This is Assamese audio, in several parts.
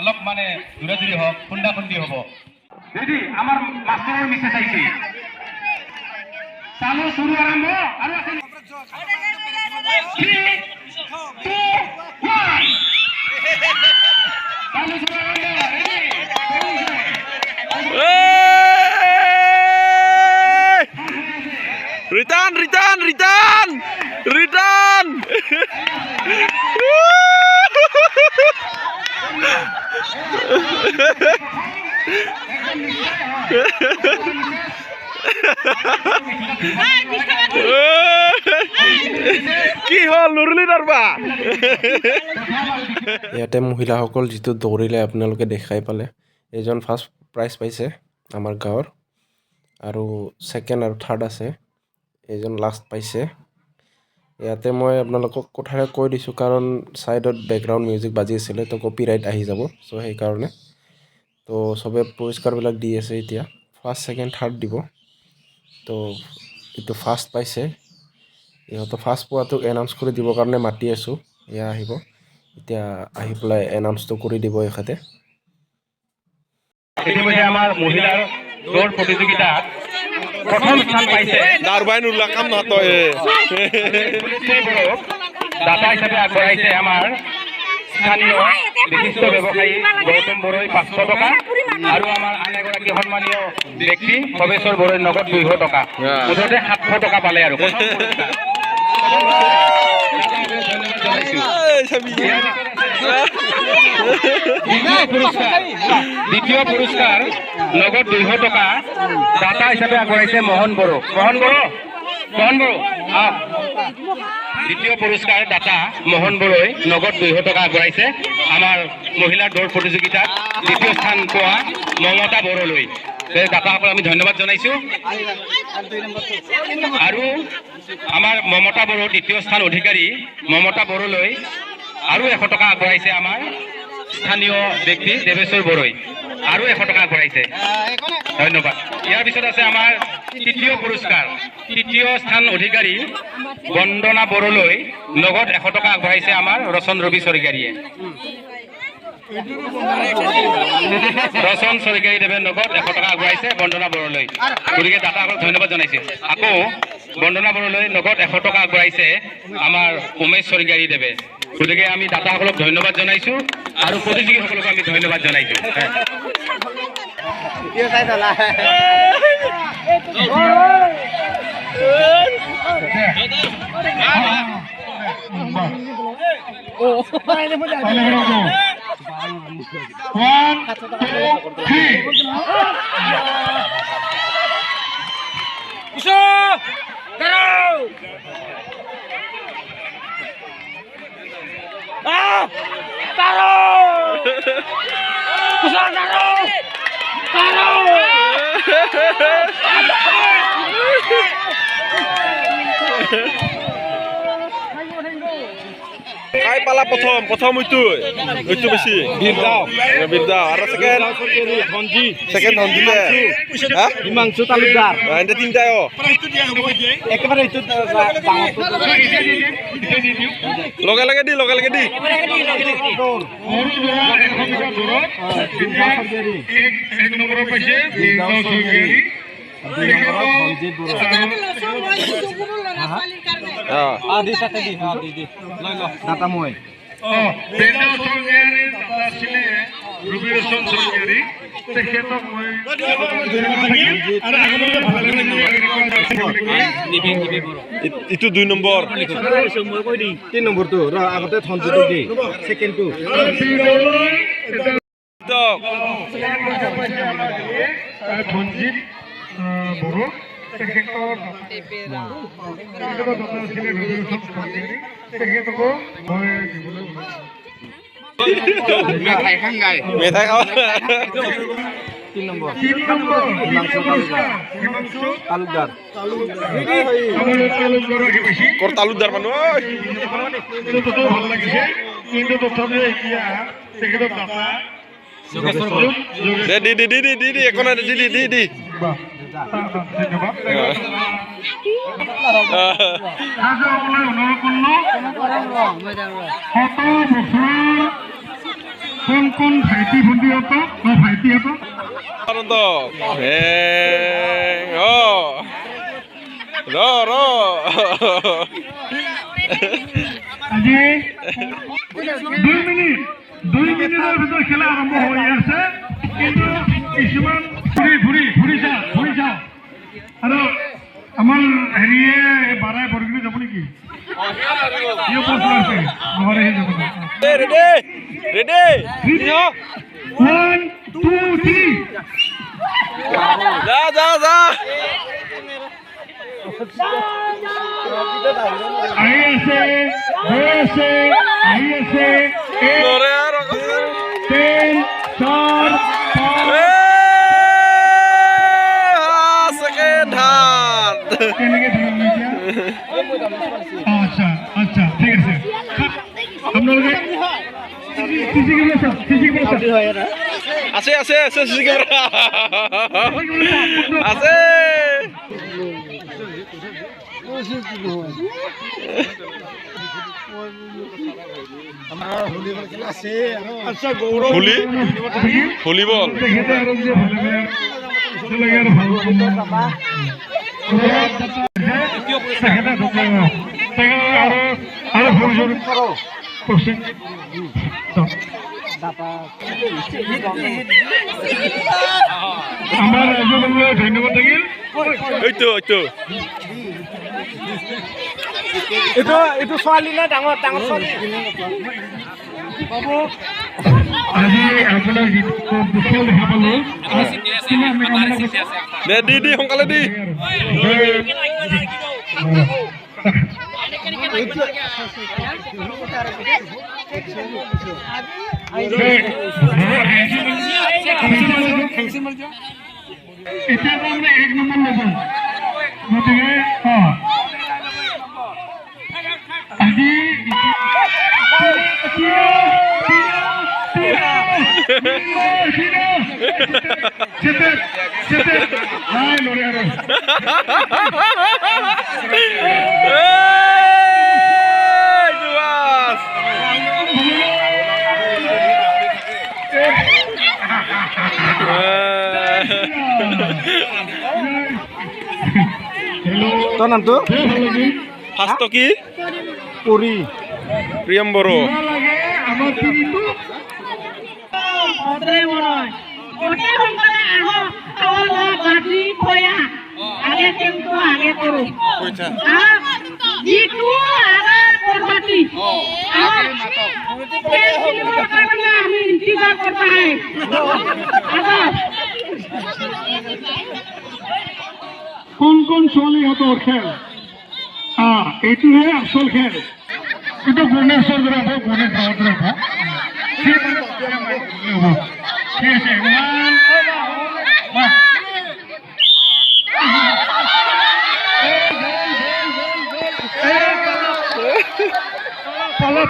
অলপ মানে দূৰে হওক খুন্দা খুন্দি হ'ব ৰেডি আমাৰ মাষ্টৰৰ মেছেজ আহিছে চালু শুৰু আৰম্ভ আৰু আছে 3 2 1 চালু শুৰু আৰম্ভ ৰেডি ৰিটাৰ্ন কি হল নুৰলি দৰবা ইয়াতে মহিলাসকল যেটো দৌৰিলে আপোনালোকে দেখাই পালে এজন ফাৰ্ষ্ট প্ৰাইজ পাইছে আমাৰ গাঁৱৰ আৰু সেকেন্ড আৰু থাৰ্ড আছে এজন লাষ্ট পাইছে ইয়াতে মই আপোনালোকক কথাৰে কৈ দিছো কাৰণ সাইডত ব্যাকগ্ৰাউণ্ড মিউজিক বাজি আছিল তো কপিৰাইট আহি যাব সো সেই কাৰণে তো সবে পুৰস্কাৰবিলাক দি আছে এতিয়া ফাৰ্ষ্ট সেকেন্ড থাৰ্ড দিব তো এটো ফাৰ্ষ্ট পাইছে ইহঁতো ফাৰ্ষ্ট পোৱাটো এনাউন্স কৰি দিবৰ কাৰণে মাতি আছো ইয়া আহিব এতিয়া আহি পেলাই এনাউন্সটো কৰি দিব এখাতে ইতিমধ্যে আমাৰ মহিলাৰ দৌৰ প্ৰতিযোগিতাত প্ৰথম স্থান পাইছে দাৰবাইন উল্লাহ কাম না তো দাতা হিচাপে আগবঢ়াইছে আমাৰ স্থানীয় বিশিষ্ট ব্যৱসায়ী গৌতম বড়ৈ 500 টকা আৰু আমাৰ আন এগৰাকী সন্মানীয় ব্যক্তি ভৱেশ্বৰ বড়ৈ নগদ 200 টকা মুঠতে 700 টকা পালে আৰু দ্বিতীয় পুৰস্কাৰ নগদ 200 টকা দাতা হিচাপে আগবঢ়াইছে মোহন বড়ো দ্বিতীয় পুৰস্কাৰ দাতা মোহন বড়ৈ নগদ 200 টকা আগবঢ়াইছে আমাৰ মহিলাৰ দৌৰ প্ৰতিযোগিতাত দ্বিতীয় স্থান পোৱা মমতা বড়োলৈ দাতাসকল আমি ধন্যবাদ জনাইছো আৰু আমাৰ মমতা বড়ো দ্বিতীয় স্থান অধিকাৰী মমতা বড়োলৈ আৰু 100 টকা আগবঢ়াইছে আমাৰ স্থানীয় ব্যক্তি দেৱেশ্বৰ বড়ৈ আৰু 100 টকা আগবঢ়াইছে ধন্যবাদ ইয়াৰ পিছত আছে আমাৰ তৃতীয় পুৰস্কাৰ তৃতীয় স্থান অধিকাৰী বন্দনা বড়োলৈ নগদ 100 টকা আগবঢ়াইছে আমাৰ ৰচন ৰবি চৰকাৰীয়ে ৰচন চৰকাৰী দেৱে নগদ 100 টকা আগবঢ়াইছে বন্দনা বড়োলৈ গতিকে দাতাসকলক ধন্যবাদ জনাইছে আকৌ বন্দনা বড়োলৈ নগদ 100 টকা আগবঢ়াইছে আমাৰ উমেশ চৰকাৰী দেৱে গতিকে আমি দাতাসকলক ধন্যবাদ জনাইছো আৰু প্ৰতিযোগীসকলক আমি ধন্যবাদ জনাইছো কাই পালা প্রথম হইতো বেশি বীরদাও আর সেকেন্ড ধনজি হিমাংশু তালুকদার এটা তিনটায় একেবারে লগে লগে দি ইটো 2 নম্বৰ 3 নম্বৰটো আগতে ধনজিত দি সেকেন্ডটো ধনজিত বড়ো মেথাই খাওয়া 3 নম্বৰ হিমাংশু তালুকদাৰ তালুকদাৰ মানুহ ভাল লাগিছে কিন্তু তথাপি এতিয়া তেখেতৰ দাতা দি একো নাই দি কোন ভাইটি ভণ্টিহঁতক বা ভাইটিহঁতক আনন্দ আজি 2 মিনিটৰ ভিতৰত খেলা আৰম্ভ হৈ আছে কিন্তু কিছুমান ঘূৰি যাওঁ আৰু আমাৰ হেৰিয়ে বাৰাই বৰগুৰি যাব নেকি ৰেডি 1 2 3 যা আহি আছে গৈ আছে নৰে আৰু 3 4 সেকেন্ড হাত কেনেকে ধৰিম এতিয়া আচ্ছা ঠিক আছে আপোনালোকে সিসি কেমেৰা আছে সিসি কেমেৰা আছে ভলিবল তেখেতে আৰু যে আমাৰ ৰাজ্যপাললৈ ধন্যবাদ থাকিল এইটো ছোৱালী নে ডাঙৰ ছোৱালী আজি আপোনাৰ যিটো দুখীয়া দেখা পালো দি সোনকালে দি এতিয়া আমরা 1 নম্বর লব গতিকে আজি Ay, Loreano. তোর নাম তো ফার্স্ট কি পরি প্রিয়ম বড়ো কোন ছোৱালীহঁতৰ খেল এইটোহে আচল খেল কিন্তু গণেশৰ দৰে হ'ব গণেশ গাঁৱৰ দৰে হ'ব ঠিক আছে পলা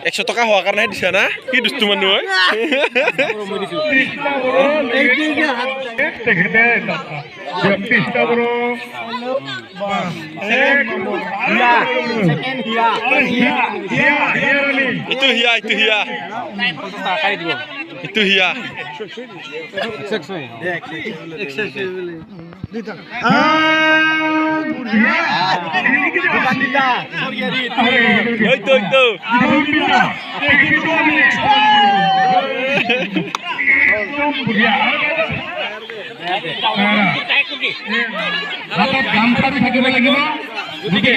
একশো টকা হোৱাৰ কাৰণে দিছা না কি দুষ্টু মানুহ হয় এইটো হিয়া গামছা থাকিব লাগিব গতিকে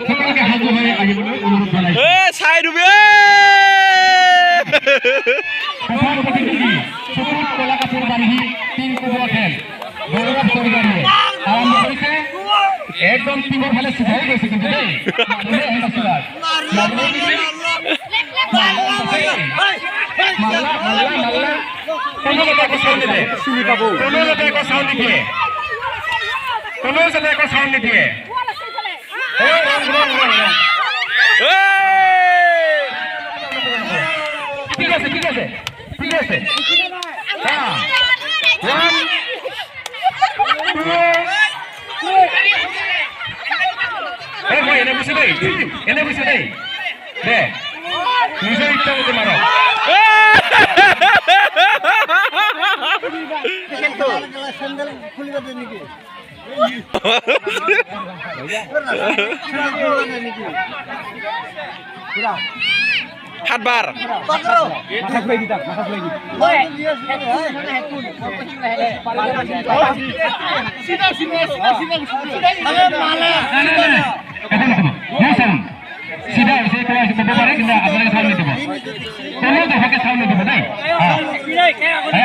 সকলোকে সাজু হৈ আহিবলৈ অনুৰোধ জনাইছো চাই ডুবে কলা কাপোৰ বান্ধি 3 কোবৰ খেল গৌৰৱ চৌধুৰীয়ে আৰম্ভ কৰিছে একদম টিমৰ ফালে চিধাই গৈছে কিন্তু দেই মাল্লা মাল্লা মাল্লা কোনো যাতে একো চাউণ্ড নিদিয়ে চিনি পাব কোনো যাতে একো চাউণ্ড নিদিয়ে কোনো যাতে একো চাউণ্ড নিদিয়ে ঠিক আছে ঠিক আছে ঠিক আছে মই এনে বুঝছো দেই এনে বুঝছো দেই দে নিজৰ ইচ্ছা মতে মাৰ স্যান্ডেল খুলিবা দে নেকি সাতবাৰ মাথাত লাগি দিতা মাথাত লাগি সিধা সিধা সিধা আরে মালা সিধা এসে করে আসতে পারে কিন্তু আপনাকে সামনে দেব কোনো দেখাকে সামনে দেব তাই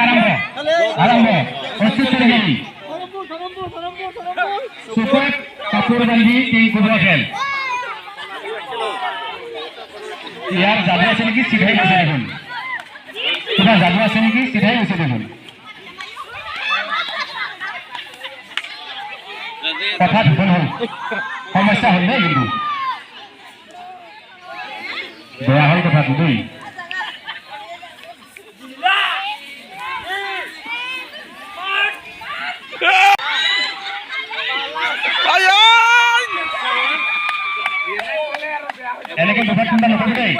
আরম্ভ আরম্ভ প্রস্তুত হয়ে গেলি সুপর কাপড় বান্ধি তিন কুবরা খেল ইয়ার জাদু আছে নাকি সিধাই গেছে দেখুন তোমার জাদু আছে নাকি সিধাই গেছে দেখুন কথা বিফল হল সমস্যা হল দেই কিন্তু বেয়া হল কথাটো দেই এনেকে দুটা চিন্তা নকৰিবি দেই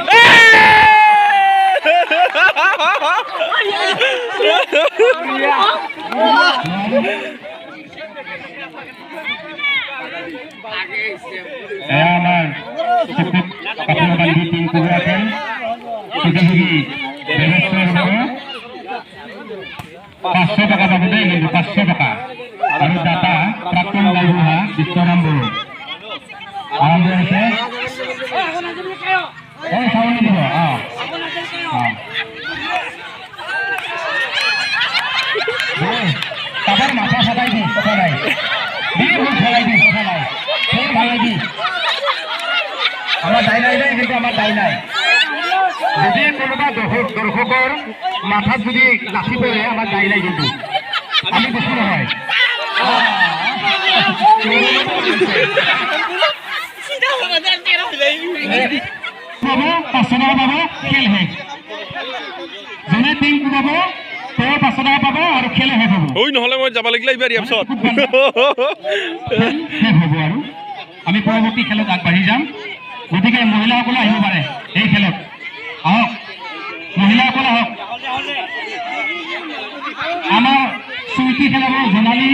আমাৰ কাপড় বান্ধি তিন কুবৰা খেল পাঁচশো টাকা পাবো দেই কিন্তু 500 টাকা আৰু দাতা প্ৰাক্তন গাইবুঢ়া বিশ্বৰাম বড়ো আৰম্ভ হৈছে এই চাউনি দিব কাবাৰ মাথা ফটাই দি কথা নাই দি ভুল ফেলাই দি কথা নাই সেই ভাঙাই দি আমাৰ দায় নাই দেই কিন্তু আমাৰ দায় নাই যদি কোনোবা দৰ্শকৰ মাথাত যদি লাঠি পৰে আমাৰ দায় নাই কিন্তু আমি বেছি নহয় পাবো 500 টাকা পাবো খেল শেষ যোনে টিম কুবাব তেওঁ 500 টাকা পাব আৰু খেল শেষ হ'ব ঐ নহ'লে মই যাব লাগিলে এইবাৰ ইয়াৰ পিছত শেষ হ'ব আৰু আমি পৰৱৰ্তী খেলত আগবাঢ়ি যাম গতিকে মহিলাসকলে আহিব পাৰে এই খেলত আহক মহিলাসকল আহক আমাৰ চুইটি খেলাব জোনালী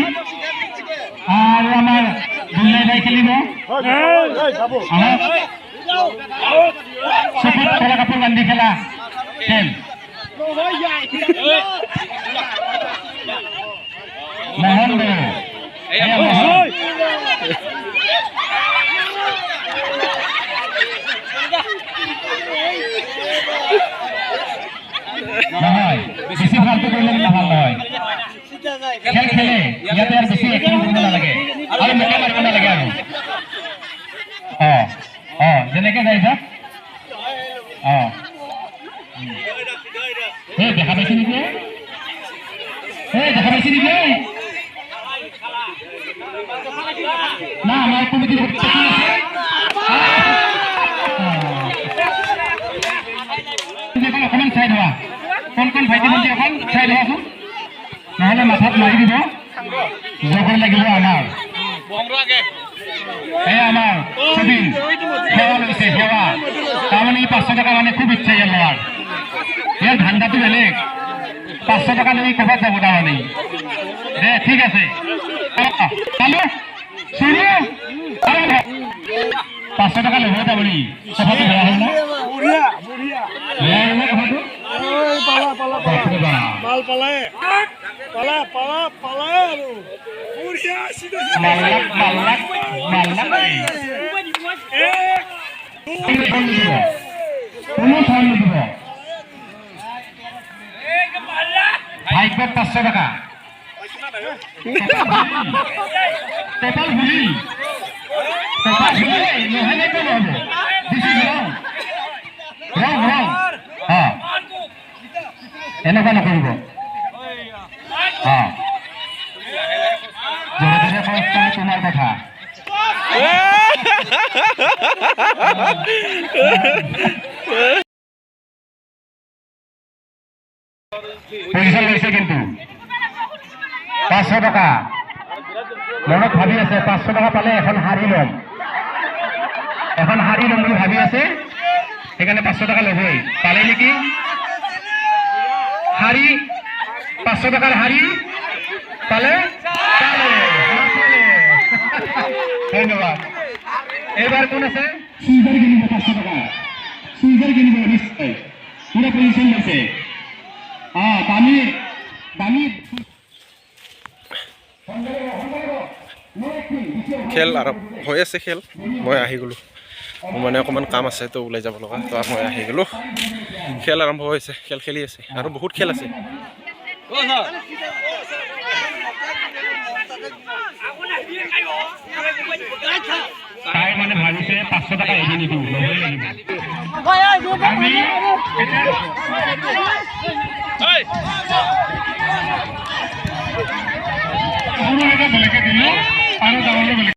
আৰু আমাৰ দুলাই ভাই খেলিব চকুত কলা কাপোৰ বান্ধি খেলা খেল মোহন নহয় বেছি ভালটো কৰিলে ভাল নহয় খেল খেলে ইয়াতে আৰু বেছি এক্টিং কৰিব নালাগে আৰু মেলা মাৰিব নালাগে আৰু যেনেকে যাই যাক এই দেখা পাইছে নেকি দেখা পাইছে নেকি না আমাৰ কমিটিৰ অকণমান চাই ধৰা কোন কোন ভাইটি ভণ্টি অকণ চাই ধৰাচোন নহ'লে মাথাত মাৰি দিব জগৰ লাগিব আমাৰ আমাৰ সুদিন সেৱা লৈছে সেৱা তাৰমানে ই 500 টাকা মানে খুব ইচ্ছা ইয়াৰ লোৱাৰ ইয়াৰ ধান্দাটো বেলেগ 500 টাকা লৈ ক'ৰবাত যাব তাৰমানে দে ঠিক আছে চালো চুৰু 500 টাকা ল'ব তাৰমানে কথাটো বেয়া হ'ল না বেয়া হ'ল কথাটো মাল পালে পালা পালা পালা আৰু বুঢ়িয়া সিধা মাল্লাক মাল্লাক মাল্লাক কোনো চাউল নিদিব ভাগ্যত 500 টাকা টোটাল ভুলি নহ'লে একো নহ'ব দিছি ৰং ৰং ৰং এনেকুৱা নকৰিব তোমাৰ কথা পজিশন লৈছে কিন্তু 500 টকা মনত ভাবি আছে 500 টকা পালে এখন হাৰি ল'ম বুলি ভাবি আছে সেইকাৰণে 500 টকা ল'বই পালে নেকি হাৰি 500 টকাৰ হাৰি পালে ধন্যবাদ এইবাৰ কোন আছে সুইজাৰ কিনিব 500 টকা সুইজাৰ কিনিব নিশ্চয় পুৰা পজিশন লৈছে দামী খেল আৰম্ভ হৈ আছে খেল মই আহি গ'লোঁ মোৰ মানে অকণমান কাম আছে তো ওলাই যাব লগা তো মই আহি গ'লোঁ খেল আৰম্ভ হৈছে খেল খেলি আছে আৰু বহুত খেল আছে তাই মানে ভাবিছে 500 টকা এৰি নিদিওঁ বেলেগে দিলোঁ আৰু